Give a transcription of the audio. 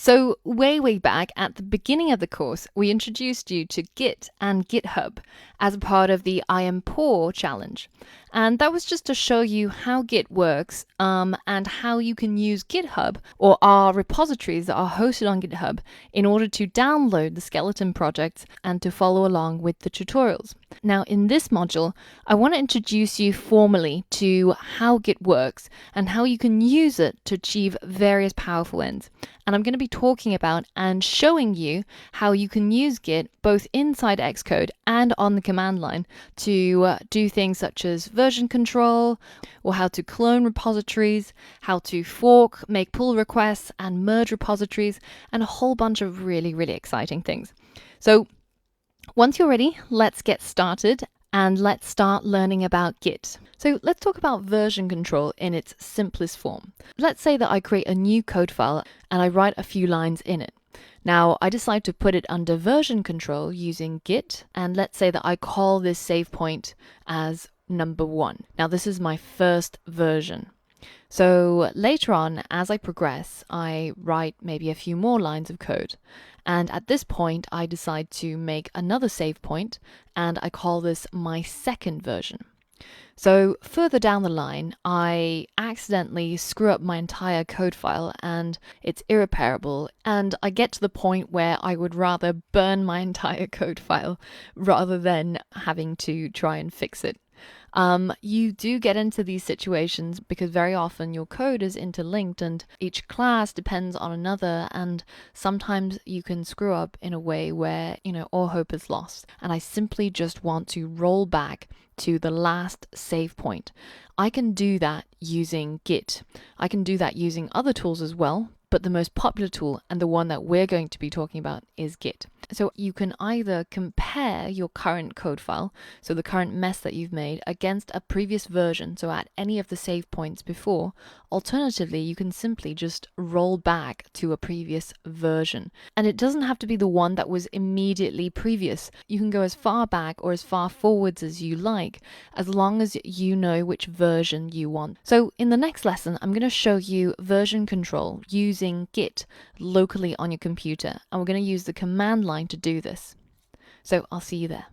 So, way back at the beginning of the course, we introduced you to Git and GitHub as a part of the I Am Poor challenge. And that was just to show you how Git works and how you can use GitHub or our repositories that are hosted on GitHub in order to download the skeleton projects and to follow along with the tutorials. Now, in this module, I want to introduce you formally to how Git works and how you can use it to achieve various powerful ends. And I'm going to be talking about and showing you how you can use Git both inside Xcode and on the command line to do things such as version control, or how to clone repositories, how to fork, make pull requests, and merge repositories, and a whole bunch of really exciting things. So once you're ready, let's get started and let's start learning about Git. So let's talk about version control in its simplest form. Let's say that I create a new code file and I write a few lines in it. Now I decide to put it under version control using Git, and let's say that I call this save point as number 1. Now this is my first version. So later on, as I progress, I write maybe a few more lines of code. And at this point, I decide to make another save point, and I call this my second version. So further down the line, I accidentally screw up my entire code file and it's irreparable. And I get to the point where I would rather burn my entire code file rather than having to try and fix it. You do get into these situations because very often your code is interlinked and each class depends on another, and sometimes you can screw up in a way where, all hope is lost. And I simply just want to roll back to the last save point. I can do that using Git. I can do that using other tools as well, but the most popular tool and the one that we're going to be talking about is Git. So you can either compare your current code file, so the current mess that you've made, against a previous version, so at any of the save points before. Alternatively, you can simply just roll back to a previous version. And it doesn't have to be the one that was immediately previous. You can go as far back or as far forwards as you like, as long as you know which version you want. So in the next lesson, I'm going to show you version control using Git locally on your computer, and we're going to use the command line to do this. So I'll see you there.